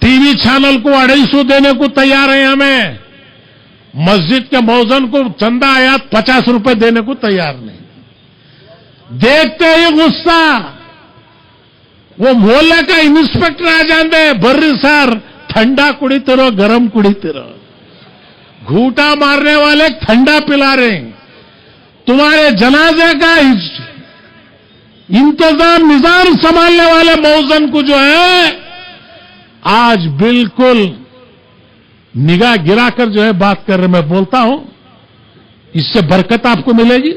T V channel کو 250 دینے کو تیار ہیں ہمیں. مسجد کے مؤذن کو چندہ آیات 50 روپے دینے کو تیار نہیں. دیکھتے ہی غصہ. وہ محلے کا انسپیکٹر آ جاندے برری سر ٹھنڈا کڑیتے گرم کڑیتے رہو. گھوٹا مارنے والے ٹھنڈا پلا رہے ہیں. تمہارے جنازے کا انتظام نظام سنبھالنے والے مؤذن کو جو ہے آج بالکل نگاہ گرا کر جو ہے بات کر رہے. میں بولتا ہوں اس سے برکت آپ کو ملے گی.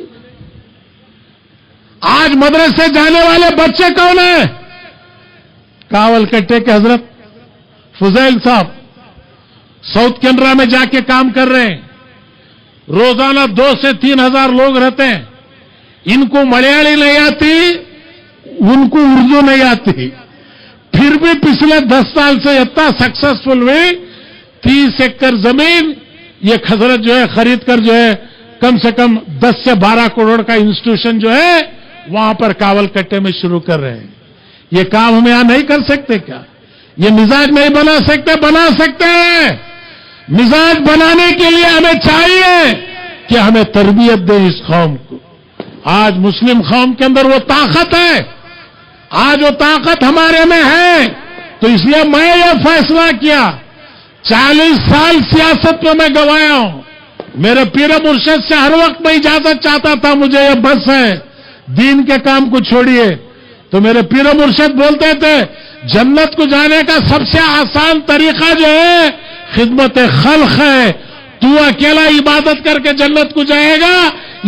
آج مدرسے جانے والے بچے کون ہیں؟ کاول کٹے کے حضرت فضیل صاحب ساؤتھ کینرا میں جا کے کام کر رہے ہیں. روزانہ 2 سے 3 ہزار لوگ رہتے ہیں. ان کو ملیالی نہیں آتی, ان کو اردو نہیں آتی, پھر بھی پچھلے 10 سال سے اتنا سکسیسفل ہوئی. 30 ایکڑ زمین یہ حضرت جو ہے خرید کر جو ہے کم سے کم 10 سے 12 کروڑ کا انسٹیٹیوشن جو ہے وہاں پر کاول کٹے میں شروع کر رہے ہیں. یہ کام ہم یہاں نہیں کر سکتے کیا؟ یہ مزاج نہیں بنا سکتے؟ بنا سکتے ہیں. مزاج بنانے کے لیے ہمیں چاہیے کہ ہمیں تربیت دیں اس قوم کو. آج مسلم قوم کے اندر وہ طاقت ہے, آج وہ طاقت ہمارے میں ہے. تو اس لیے میں یہ فیصلہ کیا, 40 سال سیاست میں گوایا ہوں. میرے پیر مرشد سے ہر وقت میں اجازت چاہتا تھا, مجھے یہ بس ہے, دین کے کام کو چھوڑیے. تو میرے پیر مرشد بولتے تھے جنت کو جانے کا سب سے آسان طریقہ جو ہے خدمت خلق ہے. تو اکیلا عبادت کر کے جنت کو جائے گا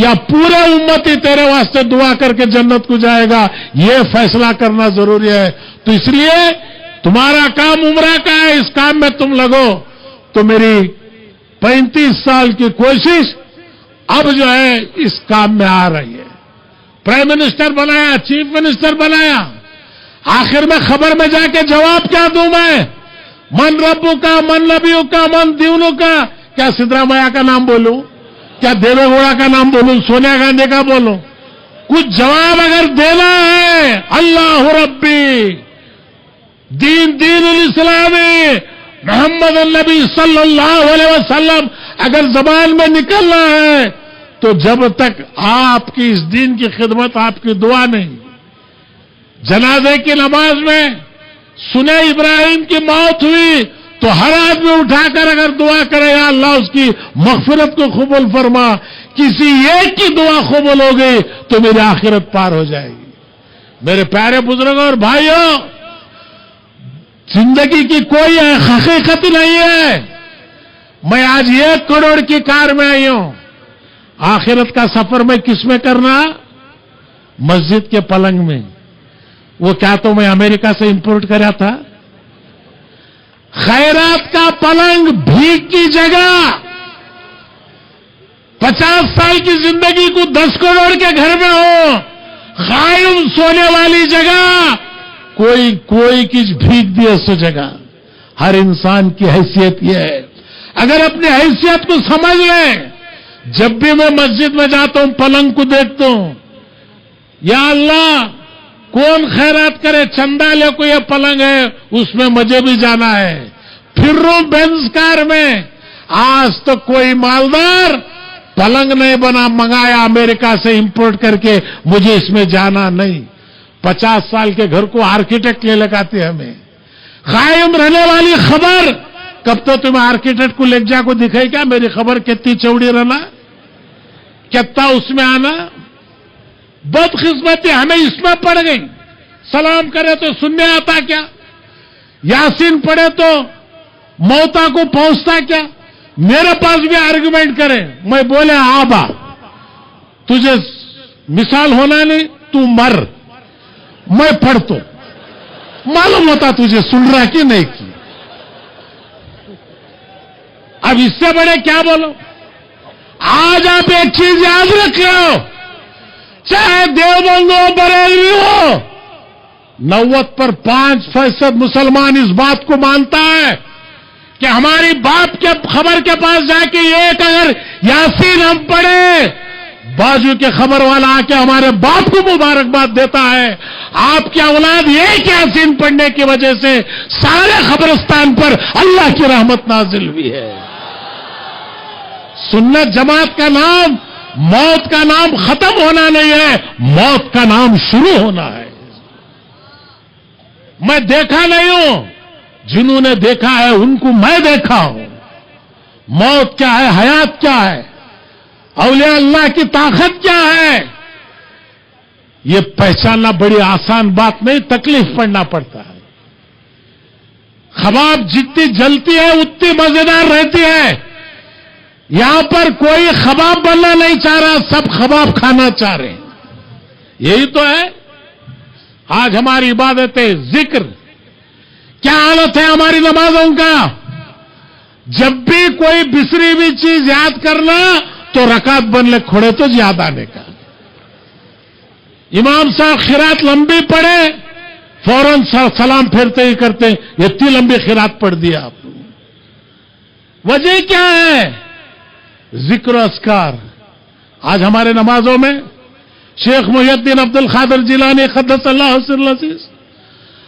یا پورے امتی تیرے واسطے دعا کر کے جنت کو جائے گا, یہ فیصلہ کرنا ضروری ہے. تو اس لیے تمہارا کام عمرہ کا ہے, اس کام میں تم لگو. تو میری 35 سال کی کوشش اب جو ہے اس کام میں آ رہی ہے. پرائم منسٹر بنایا, چیف منسٹر بنایا, آخر میں خبر میں جا کے جواب کیا دوں میں؟ من ربو کا, من نبیوں کا, من دیونوں کا. کیا سدرامیا کا نام بولوں؟ کیا دیوے گوڑا کا نام بولوں؟ سونیا گاندھی کا بولوں؟ کچھ جواب اگر دینا ہے, اللہ ربی دین دین الاسلامی محمد النبی صلی اللہ علیہ وسلم اگر زبان میں نکلنا ہے تو جب تک آپ کی اس دین کی خدمت, آپ کی دعا نہیں. جنازے کی نماز میں سنے ابراہیم کی موت ہوئی تو ہر آدمی اٹھا کر اگر دعا کرے یا اللہ اس کی مغفرت کو قبول فرما, کسی ایک کی دعا قبول ہو گئی تو میری آخرت پار ہو جائے گی. میرے پیارے بزرگوں اور بھائیوں, زندگی کی کوئی حقیقت نہیں ہے. میں آج 1 کروڑ کی کار میں آئی ہوں. آخرت کا سفر میں کس میں کرنا؟ مسجد کے پلنگ میں. وہ کیا تو میں امریکہ سے امپورٹ کرا تھا؟ خیرات کا پلنگ بھیک کی جگہ 50 سال کی زندگی کو 10 کروڑ کے گھر میں ہو, قائم سونے والی جگہ کوئی کچھ بھیک دی اس جگہ. ہر انسان کی حیثیت یہ ہے, اگر اپنی حیثیت کو سمجھ لیں. جب بھی میں مسجد میں جاتا ہوں پلنگ کو دیکھتا ہوں, یا اللہ کون خیرات کرے, چندہ لے کو یہ پلنگ ہے, اس میں مجھے بھی جانا ہے. پھر رو بینز کار میں. آج تک کوئی مالدار پلنگ نہیں بنا منگایا امریکہ سے امپورٹ کر کے, مجھے اس میں جانا نہیں. 50 سال کے گھر کو آرکیٹیکٹ لے لگاتے ہمیں. قائم رہنے والی خبر کب تو تمہیں آرکیٹیکٹ کو لے جا کو دکھائی کیا میری خبر کتنی چوڑی رہنا, کتنا اس میں آنا. بدقسمتی ہمیں اس میں پڑ گئی. سلام کرے تو سننے آتا کیا, یاسین پڑھے تو موتا کو پہنچتا کیا. میرے پاس بھی آرگومنٹ کرے, میں بولے آبا تجھے مثال ہونا نہیں, تو مر, میں پڑھ تو معلوم ہوتا تجھے سن رہا کہ نہیں کی. اب اس سے بڑے کیا بولو. آج آپ ایک چیز یاد رکھو, چاہے دیوبند ہو بریلوی ہو, 90% مسلمان اس بات کو مانتا ہے کہ ہماری باپ کے خبر کے پاس جا کے ایک اگر یاسین ہم پڑھے बाजू के खबर वाला आके हमारे बाप को मुबारकबाद देता है। आपकी औलाद एक यासीन पढ़ने की वजह से सारे खबरस्तान पर अल्लाह की रहमत नाजिल हुई है। सुन्नत जमात का नाम मौत का नाम खत्म होना नहीं है, मौत का नाम शुरू होना है। मैं देखा नहीं हूं, जिन्होंने देखा है उनको मैं देखा हूं। मौत क्या है, हयात क्या है, औलिया अल्लाह की ताकत क्या है, ये पहचानना बड़ी आसान बात नहीं, तकलीफ पड़ना पड़ता है। खबाब जितनी जलती है उतनी मजेदार रहती है। यहां पर कोई खबाब बनना नहीं चाह रहा, सब खबाब खाना चाह रहे हैं। यही तो है आज हमारी इबादतें, जिक्र। क्या हालत है हमारी नमाजों का? जब भी कोई बिसरी हुई चीज याद करना तो रकात बनने खोड़े तो याद आने का। इमाम साहब खिरात लंबी पढ़े, फौरन सलाम फेरते ही करते, इतनी लंबी खिरात पढ़ दिया आपने। वजह क्या है? जिक्र अस्कार। आज हमारे नमाजों में शेख मुहियुद्दीन अब्दुल कादिर जिलानी क़द्दसल्लाहु सिर्रहु अज़ीज़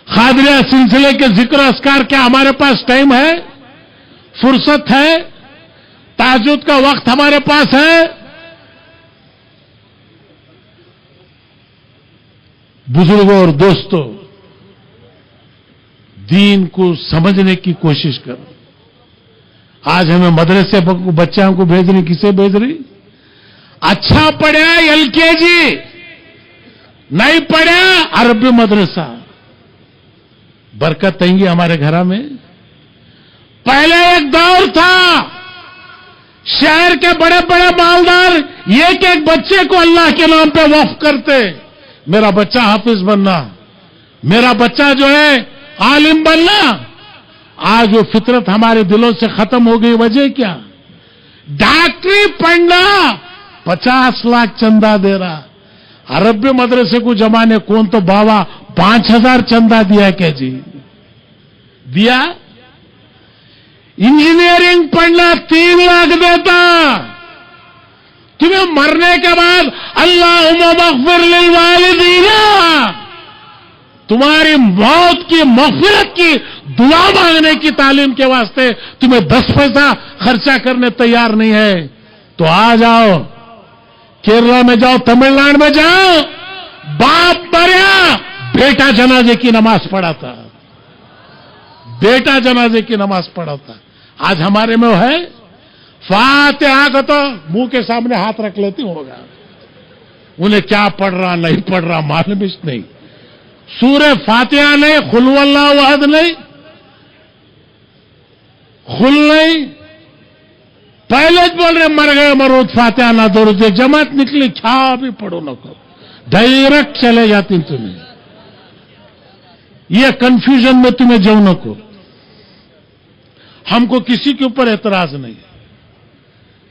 कादरिया सिलसिले के जिक्र अस्कार, क्या हमारे पास टाइम है, फुर्सत है, ताजुद का वक्त हमारे पास है? बुजुर्गों और दोस्तों, दीन को समझने की कोशिश करो। आज हमें मदरसे बच्चों को भेज रही, किसे भेज रही? अच्छा पढ़ा एलकेजी, नहीं पढ़ा अरबी मदरसा। बरकत आएंगी हमारे घर में। पहले एक दौर था, शहर के बड़े बड़े मालदार एक एक बच्चे को अल्लाह के नाम पे वक्फ करते, मेरा बच्चा हाफिज बनना, मेरा बच्चा जो है आलिम बनना। आज वो फितरत हमारे दिलों से खत्म हो गई। वजह क्या? डॉक्टरी पढ़ना 50 लाख चंदा दे रहा। अरबी मदरसे को जमाने कौन तो बाबा 5,000 चंदा दिया क्या जी? दिया। इंजीनियरिंग पढ़ना 3 लाख देता। तुम्हें मरने के बाद अल्लाहुम्मा मग़फ़िर लिल वालिदीना, तुम्हारी मौत की मग़फ़िरत की दुआ मांगने की तालीम के वास्ते तुम्हें 10 पैसा खर्चा करने तैयार नहीं है तो आ जाओ, केरला में जाओ, तमिलनाडु में जाओ। बाप मरा, बेटा जनाजे की नमाज पढ़ाता, बेटा जनाजे की नमाज पढ़ाता। आज हमारे में है फातिहा को तो मुंह के सामने हाथ रख लेती होगा, उन्हें क्या पढ़ रहा नहीं पढ़ रहा मालूम ही नहीं। सूरह फातिहा नहीं, कुल हुवल्लाहु अहद नहीं, खुल नहीं, पहले बोल रहे मर गए मरूद फातिहा ना दरूद। जमात निकली, क्या भी पढ़ो न करो, डायरेक्ट चले जाती तुम्हें। ये कंफ्यूजन में तुम्हें जाओ न को। हमको किसी के ऊपर एतराज नहीं,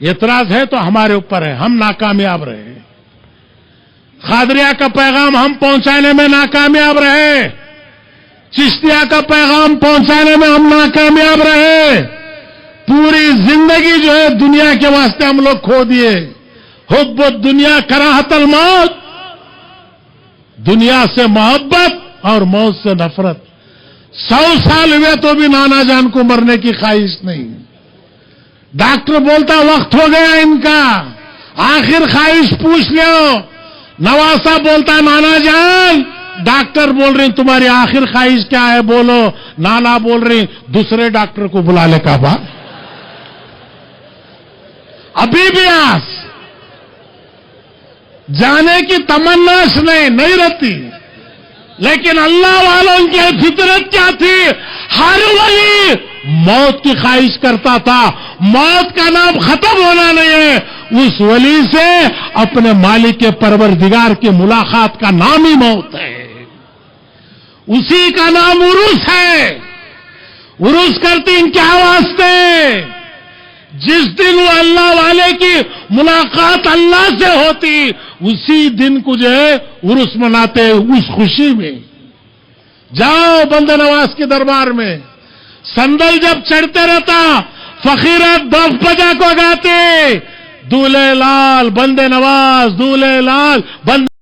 एतराज है तो हमारे ऊपर है, हम नाकामयाब रहे। कादरिया का पैगाम हम पहुंचाने में नाकामयाब रहे, चिश्तिया का पैगाम पहुंचाने में हम नाकामयाब रहे। पूरी जिंदगी जो है दुनिया के वास्ते हम लोग खो दिए। हुब्बुद दुनिया कराहतल मौत, दुनिया से मोहब्बत और मौत से नफरत। 100 साल हुए तो भी नाना जान को मरने की ख्वाहिश नहीं। डॉक्टर बोलता वक्त हो गया इनका, आखिर ख्वाहिश पूछ लो। नवासा बोलता नाना जान, डॉक्टर बोल रहे तुम्हारी आखिर ख्वाहिश क्या है बोलो। नाना बोल रहे दूसरे डॉक्टर को बुला ले काबा। अभी भी आस जाने की तमन्नाश नहीं रहती, लेकिन अल्लाह वालों की फितरत क्या थी? हर वली मौत की ख्वाहिश करता था। मौत का नाम खत्म होना नहीं है, उस वली से अपने मालिक के परवरदिगार की मुलाकात का नाम ही मौत है। उसी का नाम उरुस है। उरुस करती क्या वास्ते? जिस दिन वो अल्लाह वाले की मुलाकात अल्लाह से होती, उसी दिन को जो है उरुस मनाते। उस खुशी में जाओ बंदे नवाज के दरबार में, संदल जब चढ़ते रहता फकीरत दफ बजा को गाते, दूल्हे लाल बंदे नवाज दूल्हे लाल बंदे